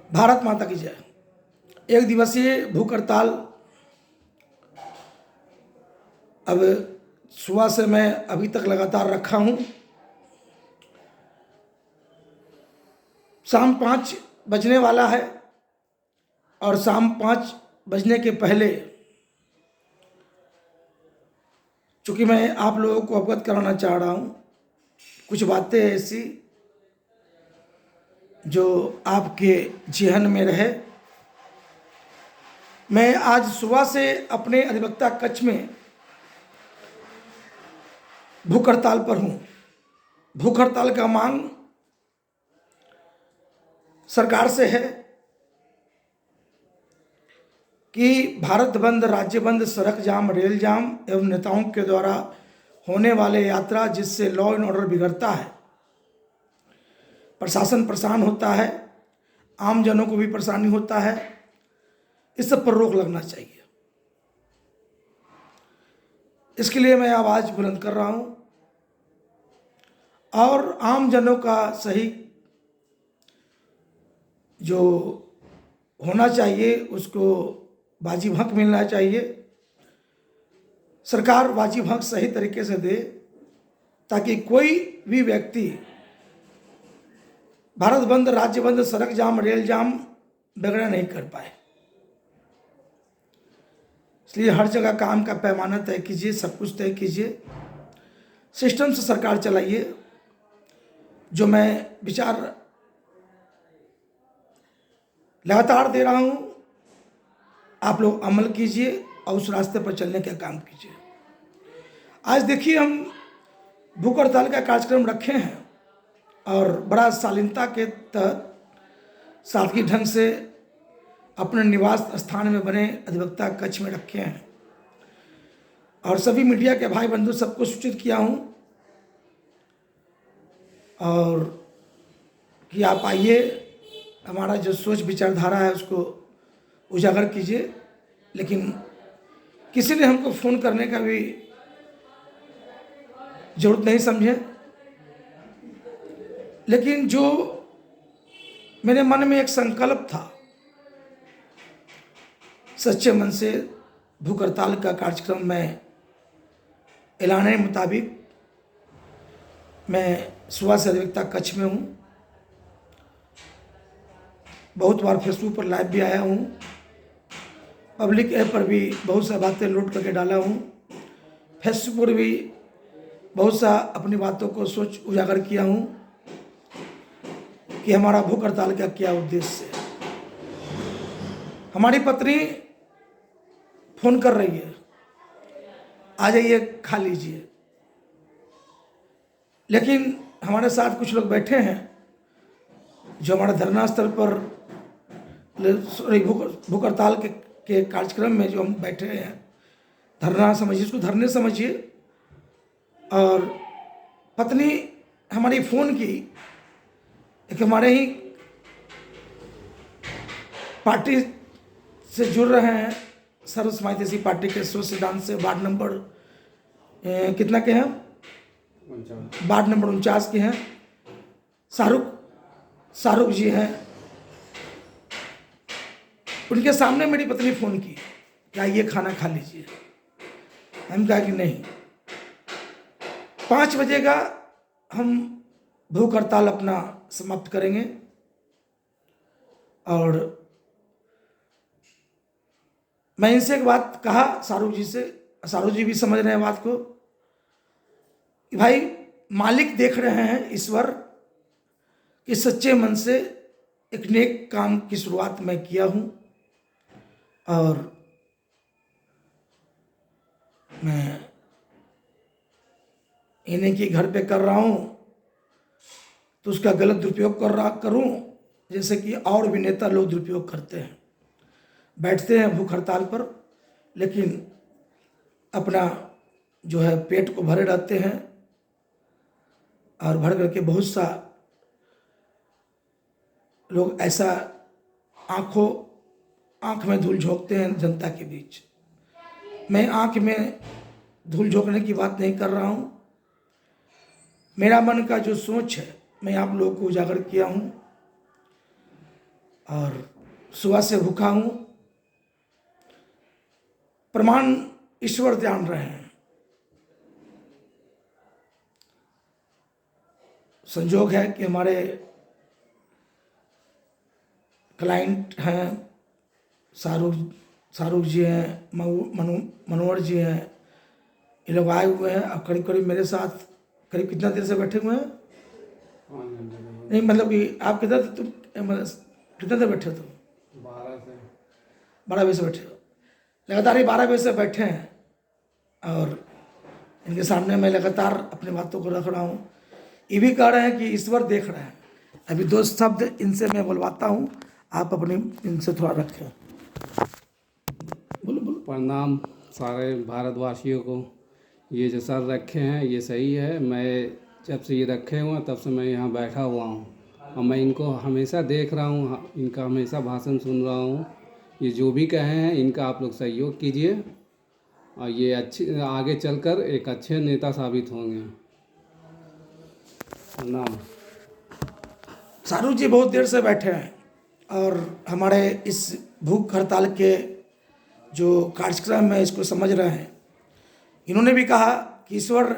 भारत माता की जय। एक दिवसीय भूख हड़ताल अब सुबह से मैं अभी तक लगातार रखा हूं। शाम 5 बजने वाला है और शाम 5 बजने के पहले चूँकि मैं आप लोगों को अवगत कराना चाह रहा हूँ कुछ बातें ऐसी जो आपके जेहन में रहे। मैं आज सुबह से अपने अधिवक्ता कक्ष में भूख हड़ताल पर हूँ। भूख हड़ताल का मांग सरकार से है कि भारत बंद, राज्य बंद, सड़क जाम, रेल जाम एवं नेताओं के द्वारा होने वाले यात्रा जिससे लॉ एंड ऑर्डर बिगड़ता है, प्रशासन परेशान होता है, आम जनों को भी परेशानी होता है, इस सब पर रोक लगना चाहिए। इसके लिए मैं आवाज़ बुलंद कर रहा हूँ और आम जनों का सही जो होना चाहिए उसको वाजिब हक मिलना चाहिए। सरकार वाजिब हक सही तरीके से दे ताकि कोई भी व्यक्ति भारत बंद, राज्य बंद, सड़क जाम, रेल जाम वगैरह नहीं कर पाए। इसलिए हर जगह काम का पैमाना तय कीजिए, सब कुछ तय कीजिए, सिस्टम से सरकार चलाइए। जो मैं विचार लगातार दे रहा हूँ आप लोग अमल कीजिए और उस रास्ते पर चलने का काम कीजिए। आज देखिए हम भूख हड़ताल का कार्यक्रम रखे हैं और बड़ा शालीनता के तहत सादगी ढंग से अपने निवास स्थान में बने अधिवक्ता कक्ष में रखे हैं और सभी मीडिया के भाई बंधु सबको सूचित किया हूँ और कि आप आइए, हमारा जो सोच विचारधारा है उसको उजागर कीजिए। लेकिन किसी ने हमको फ़ोन करने का भी जरूरत नहीं समझे। लेकिन जो मेरे मन में एक संकल्प था, सच्चे मन से भूख हड़ताल का कार्यक्रम में ऐलान मुताबिक मैं सुबह से अधिवक्ता कक्ष में हूँ। बहुत बार फेसबुक पर लाइव भी आया हूँ, पब्लिक ऐप पर भी बहुत सा बातें लोड करके डाला हूँ, फेसबुक पर भी बहुत सा अपनी बातों को सोच उजागर किया हूँ कि हमारा भूख हड़ताल का क्या उद्देश्य है। हमारी पत्नी फोन कर रही है, आ जाइए खा लीजिए, लेकिन हमारे साथ कुछ लोग बैठे हैं जो हमारे धरना स्थल पर भूख हड़ताल के कार्यक्रम में जो हम बैठे हैं, धरना समझिए, इसको धरने समझिए। और पत्नी हमारी फ़ोन की, एक हमारे ही पार्टी से जुड़ रहे हैं, सर्व समाजवादी पार्टी के स्व सिद्धांत से, वार्ड नंबर कितना के हैं, वार्ड नंबर 49 के हैं, शाहरुख जी हैं। उनके सामने मेरी पत्नी फ़ोन की, क्या ये खाना खा लीजिए। हम कहा कि नहीं, 5 बजे का हम भूख हड़ताल अपना समाप्त करेंगे। और मैं इनसे एक बात कहा, शाहरुख जी से, शाहरुख जी भी समझ रहे हैं बात को कि भाई मालिक देख रहे हैं, ईश्वर, कि सच्चे मन से एक नेक काम की शुरुआत मैं किया हूँ और मैं इन्हीं के घर पे कर रहा हूँ तो उसका गलत दुरुपयोग करूँ जैसे कि और भी नेता लोग दुरुपयोग करते हैं। बैठते हैं भूख हड़ताल पर, लेकिन अपना जो है पेट को भरे रहते हैं और भर करके बहुत सा लोग ऐसा आँख में धूल झोंकते हैं जनता के बीच। मैं आँख में धूल झोंकने की बात नहीं कर रहा हूँ, मेरा मन का जो सोच है मैं आप लोगों को उजागर किया हूँ और सुबह से भूखा हूँ। प्रमाण ईश्वर जान रहे हैं। संजोग है कि हमारे क्लाइंट हैं, शाहरुख जी हैं, मनोहर जी हैं, ये लोग आए हुए हैं। अब करीब करीब मेरे साथ करीब कितना देर से बैठे हुए हैं? नहीं मतलब कि आप किधर थे? तुम मतलब कितना देर बैठे हो तुम? 12 बजे से बैठे हो। लगातार ये 12 बजे से बैठे हैं और इनके सामने मैं लगातार अपनी बातों को रख रहा हूँ। ये भी कह रहे हैं कि ईश्वर देख रहे हैं। अभी 2 शब्द इनसे मैं बोलवाता हूँ, आप अपनी इनसे थोड़ा रखें। बोलो बोलो। प्रणाम सारे भारतवासियों को। ये जो सर रखे हैं ये सही है। मैं जब से ये रखे हुए हैं तब से मैं यहाँ बैठा हुआ हूँ और मैं इनको हमेशा देख रहा हूँ, इनका हमेशा भाषण सुन रहा हूँ। ये जो भी कहे हैं इनका आप लोग सहयोग कीजिए और ये अच्छे आगे चलकर एक अच्छे नेता साबित होंगे। प्रणाम। शाहरुख जी बहुत देर से बैठे हैं और हमारे इस भूख हड़ताल के जो कार्यक्रम है इसको समझ रहे हैं। इन्होंने भी कहा कि ईश्वर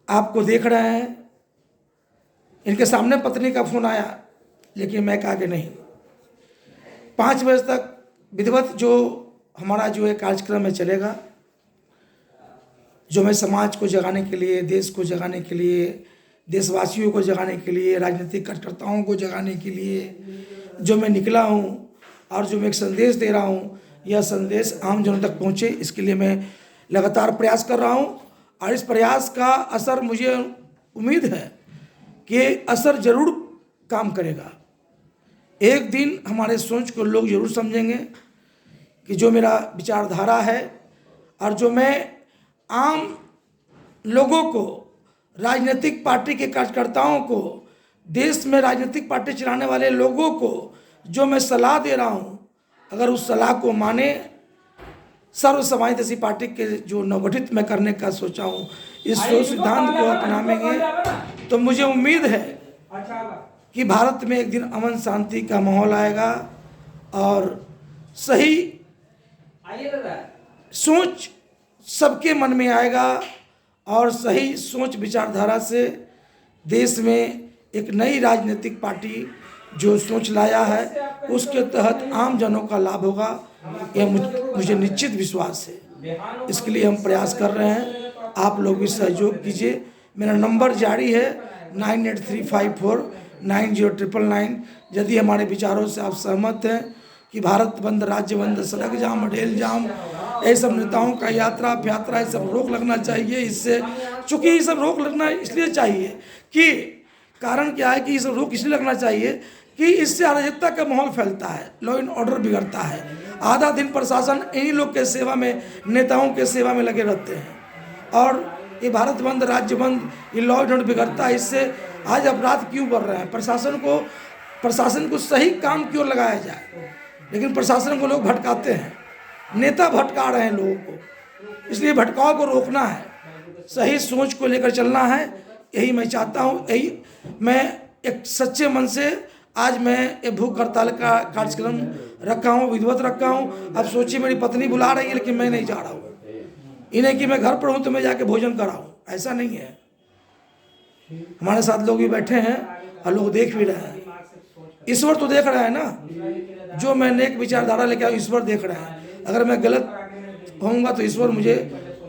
आपको देख रहे हैं। इनके सामने पत्नी का फोन आया, लेकिन मैं कहा कि नहीं, 5 बजे तक विधिवत जो हमारा जो है कार्यक्रम है चलेगा, जो मैं समाज को जगाने के लिए, देश को जगाने के लिए, देशवासियों को जगाने के लिए, राजनीतिक कार्यकर्ताओं को जगाने के लिए जो मैं निकला हूँ और जो मैं एक संदेश दे रहा हूँ, यह संदेश आम जनों तक पहुँचे, इसके लिए मैं लगातार प्रयास कर रहा हूँ। और इस प्रयास का असर, मुझे उम्मीद है कि असर जरूर काम करेगा। एक दिन हमारे सोच को लोग जरूर समझेंगे कि जो मेरा विचारधारा है और जो मैं आम लोगों को, राजनीतिक पार्टी के कार्यकर्ताओं को, देश में राजनीतिक पार्टी चलाने वाले लोगों को जो मैं सलाह दे रहा हूँ, अगर उस सलाह को माने, सर्व समाज जैसी पार्टी के जो नवगठित मैं करने का सोचा हूँ, इस सोच सिद्धांत को अपनाएंगे तो मुझे उम्मीद है कि भारत में एक दिन अमन शांति का माहौल आएगा और सही सोच सबके मन में आएगा और सही सोच विचारधारा से देश में एक नई राजनीतिक पार्टी जो सोच लाया है उसके तहत आम जनों का लाभ होगा। यह मुझे निश्चित विश्वास है। इसके लिए हम प्रयास कर रहे हैं, आप लोग भी सहयोग कीजिए। मेरा नंबर जारी है 9835490999। यदि हमारे विचारों से आप सहमत हैं कि भारत बंद, राज्य बंद, सड़क जाम, रेल जाम, ये सब नेताओं का यात्रा ये सब रोक लगना चाहिए। इससे चूँकि ये सब रोक लगना इसलिए चाहिए कि कारण क्या है कि ये सब रोक इसलिए लगना चाहिए कि इससे अराजकता का माहौल फैलता है, लॉ एंड ऑर्डर बिगड़ता है। आधा दिन प्रशासन इन्हीं लोग के सेवा में, नेताओं के सेवा में लगे रहते हैं और ये भारत बंद, राज्य बंद, ये लॉ एंड ऑर्डर बिगड़ता है। इससे आज अपराध क्यों बढ़ रहे हैं? प्रशासन को सही काम की ओर लगाया जाए, लेकिन प्रशासन को लोग भटकाते हैं, नेता भटका रहे हैं लोगों को। इसलिए भटकाव को रोकना है, सही सोच को लेकर चलना है। यही मैं चाहता हूँ। यही मैं एक सच्चे मन से आज मैं ये भूख हड़ताल का कार्यक्रम रखा हूँ, विधिवत रखा हूँ। अब सोचिए, मेरी पत्नी बुला रही है लेकिन मैं नहीं जा रहा हूँ। इन्हें कि मैं घर पर हूँ तो मैं जाके भोजन कराऊँ, ऐसा नहीं है। हमारे साथ लोग भी बैठे हैं और लोग देख भी रहे हैं। ईश्वर तो देख रहा है ना, जो मैं नेक विचारधारा लेके आऊँ, ईश्वर देख रहा है। अगर मैं गलत होऊंगा तो ईश्वर मुझे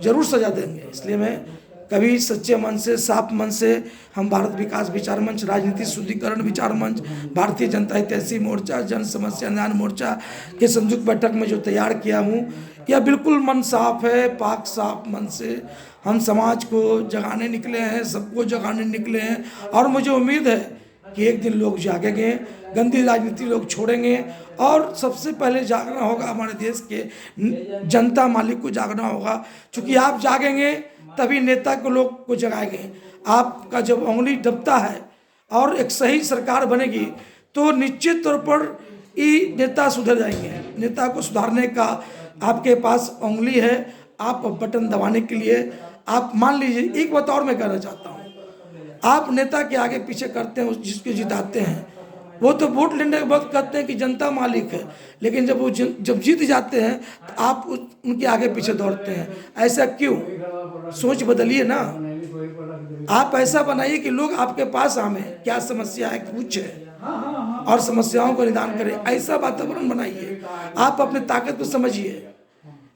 जरूर सजा देंगे। इसलिए मैं कभी सच्चे मन से, साफ मन से, हम भारत विकास विचार मंच, राजनीति शुद्धिकरण विचार मंच, भारतीय जनता हितैषी मोर्चा, जन समस्या निदान मोर्चा के संयुक्त बैठक में जो तैयार किया हूँ, यह बिल्कुल मन साफ है, पाक साफ मन से हम समाज को जगाने निकले हैं, सबको जगाने निकले हैं। और मुझे उम्मीद है कि एक दिन लोग जागेंगे, गंदी राजनीति लोग छोड़ेंगे और सबसे पहले जागना होगा हमारे देश के जनता मालिक को जागना होगा। क्योंकि आप जागेंगे तभी नेता को लोग को जगाएंगे। आपका जब उंगली दबता है और एक सही सरकार बनेगी तो निश्चित तौर पर ये नेता सुधर जाएंगे। नेता को सुधारने का आपके पास उंगली है, आप बटन दबाने के लिए आप मान लीजिए। एक बात और मैं कहना चाहता हूँ, आप नेता के आगे पीछे करते हैं, जिसको जिताते हैं, वो तो वोट लेने के वक्त कहते हैं कि जनता मालिक है, लेकिन जब वो जब जीत जाते हैं तो आप उनके आगे पीछे दौड़ते हैं। ऐसा क्यों? सोच बदलिए ना। आप ऐसा बनाइए कि लोग आपके पास आवे, क्या समस्या है पूछे और समस्याओं को निदान करें। ऐसा वातावरण बनाइए। आप अपनी ताकत को समझिए।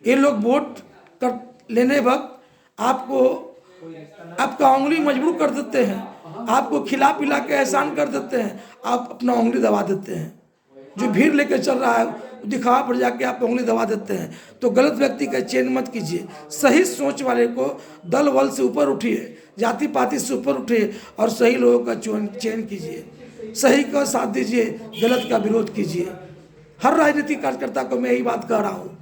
ये लोग वोट कर लेने वक्त आपका उंगली मजबूर कर देते हैं, आपको खिला पिला के एहसान कर देते हैं, आप अपना उंगली दबा देते हैं। जो भीड़ लेकर चल रहा है दिखावा पर जाके आप उंगली दबा देते हैं। तो गलत व्यक्ति का चयन मत कीजिए। सही सोच वाले को दल बल से ऊपर उठिए, जाति पाति से ऊपर उठिए और सही लोगों का चयन कीजिए। सही का साथ दीजिए, गलत का विरोध कीजिए। हर राजनीतिक कार्यकर्ता को मैं यही बात कह रहा हूँ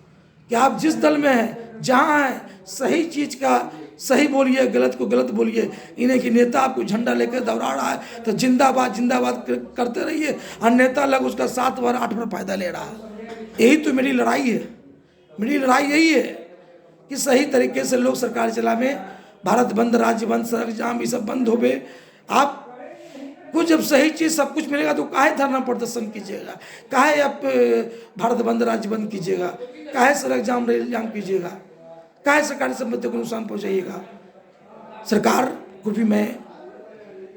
कि आप जिस दल में हैं, जहाँ हैं, सही चीज़ का सही बोलिए, गलत को गलत बोलिए। इन्हें कि नेता आपको झंडा लेकर दौड़ा रहा है तो जिंदाबाद जिंदाबाद करते रहिए और नेता लग उसका 7 बार 8 बार फायदा ले रहा है। यही तो मेरी लड़ाई है। मेरी लड़ाई यही है कि सही तरीके से लोग सरकार चलावे, भारत बंद, राज्य बंद, सड़क जाम, ये सब बंद हो गए। आपको जब सही चीज़ सब कुछ मिलेगा तो काहे धरना प्रदर्शन कीजिएगा, काहे आप भारत बंद राज्य बंद कीजिएगा, काहे सड़क जाम रेल जाम कीजिएगा, काहे सरकारी संपत्ति को नुकसान पहुंचाइएगा। सरकार को भी मैं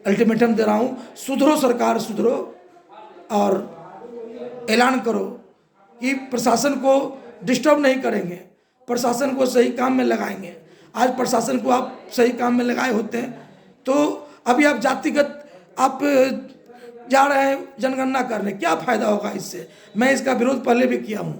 अल्टीमेटम दे रहा हूँ, सुधरो सरकार, सुधरो और ऐलान करो कि प्रशासन को डिस्टर्ब नहीं करेंगे, प्रशासन को सही काम में लगाएंगे। आज प्रशासन को आप सही काम में लगाए होते हैं तो अभी आप जातिगत आप जा रहे हैं जनगणना करने, क्या फ़ायदा होगा इससे? मैं इसका विरोध पहले भी किया हूँ।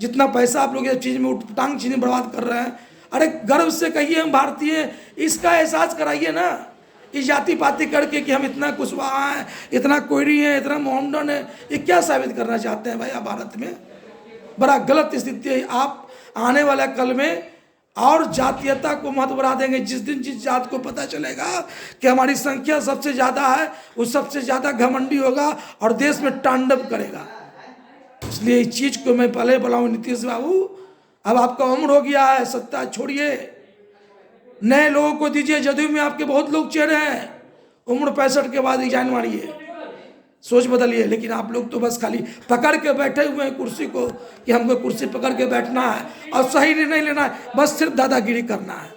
जितना पैसा आप लोग इस चीज़ में उठटांग चीज़ में बर्बाद कर रहे हैं, अरे गर्व से कहिए हम भारतीय हैं, इसका एहसास कराइए ना। इस जाति पाति करके कि हम इतना कुशवाहा हैं, इतना कोयरी हैं, इतना मोहम्मदन है, ये क्या साबित करना चाहते हैं भाई आप भारत में? बड़ा गलत स्थिति है। आप आने वाला कल में और जातीयता को महत्व बढ़ा देंगे। जिस दिन जिस जात को पता चलेगा कि हमारी संख्या सबसे ज़्यादा है, वो सबसे ज़्यादा घमंडी होगा और देश में तांडव करेगा। इसलिए इस चीज़ को मैं पहले बोला हूँ, नीतीश बाबू अब आपका उम्र हो गया है, सत्ता छोड़िए, नए लोगों को दीजिए। जदयू में आपके बहुत लोग चेहरे हैं, उम्र 65 के बाद रिजाइन मारिए, सोच बदलिए। लेकिन आप लोग तो बस खाली पकड़ के बैठे हुए हैं कुर्सी को कि हमको कुर्सी पकड़ के बैठना है और सही निर्णय लेना है, बस सिर्फ दादागिरी करना है।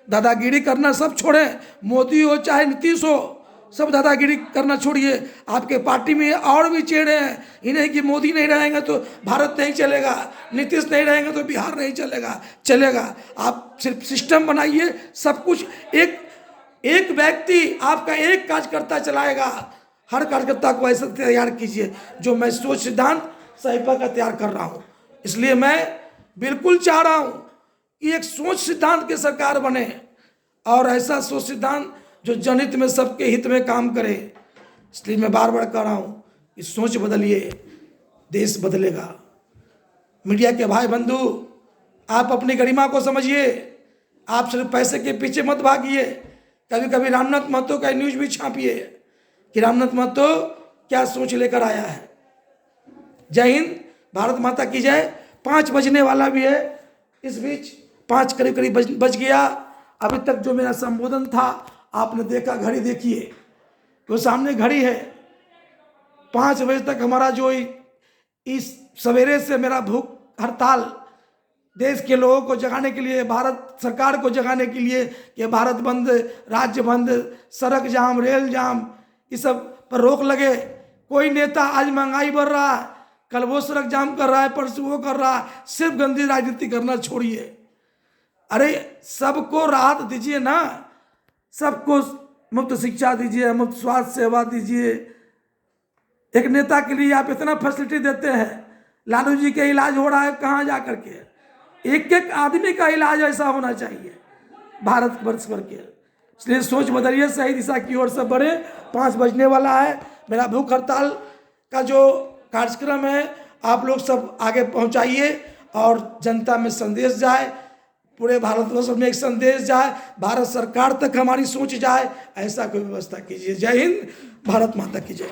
दादागिरी करना सब छोड़ें, मोदी हो चाहे नीतीश हो, सब दादागिरी करना छोड़िए। आपके पार्टी में और भी चेहरे हैं, इन्हें कि मोदी नहीं रहेंगे तो भारत नहीं चलेगा, नीतीश नहीं रहेंगे तो बिहार नहीं चलेगा। आप सिर्फ सिस्टम बनाइए, सब कुछ एक व्यक्ति आपका एक कार्यकर्ता चलाएगा। हर कार्यकर्ता को ऐसा तैयार कीजिए जो मैं सोच सिद्धांत साहिबा का तैयार कर रहा हूँ। इसलिए मैं बिल्कुल चाह रहा हूँ कि एक सोच सिद्धांत की सरकार बने और ऐसा सोच सिद्धांत जो जनहित में, सबके हित में काम करे। इसलिए मैं बार बार कह रहा हूँ कि सोच बदलिए, देश बदलेगा। मीडिया के भाई बंधु, आप अपनी गरिमा को समझिए, आप सिर्फ पैसे के पीछे मत भागिए। कभी कभी रामनाथ महतो का न्यूज भी छापिए कि रामनाथ महतो क्या सोच लेकर आया है। जय हिंद, भारत माता की जय। 5 बजने वाला भी है, इस बीच 5 करीब बज गया। अभी तक जो मेरा संबोधन था आपने देखा, घड़ी देखिए वो सामने घड़ी है। 5 बजे तक हमारा जो इस सवेरे से मेरा भूख हड़ताल देश के लोगों को जगाने के लिए, भारत सरकार को जगाने के लिए कि भारत बंद, राज्य बंद, सड़क जाम, रेल जाम, इस सब पर रोक लगे। कोई नेता आज महंगाई बढ़ रहा है, कल वो सड़क जाम कर रहा है, परसों वो कर रहा है। सिर्फ गंदी राजनीति करना छोड़िए। अरे सबको राहत दीजिए ना, सबको मुफ्त शिक्षा दीजिए, मुफ्त स्वास्थ्य सेवा दीजिए। एक नेता के लिए आप इतना फैसिलिटी देते हैं, लालू जी के इलाज हो रहा है कहाँ जा करके? एक एक आदमी का इलाज ऐसा होना चाहिए भारत वर्ष भर के। इसलिए सोच बदलिए, सही दिशा की ओर सब बढ़े। 5 बजने वाला है। मेरा भूख हड़ताल का जो कार्यक्रम है आप लोग सब आगे पहुंचाइए और जनता में संदेश जाए, पूरे भारतवर्ष में एक संदेश जाए, भारत सरकार तक हमारी सोच जाए, ऐसा कोई व्यवस्था कीजिए। जय हिंद, भारत माता की जय।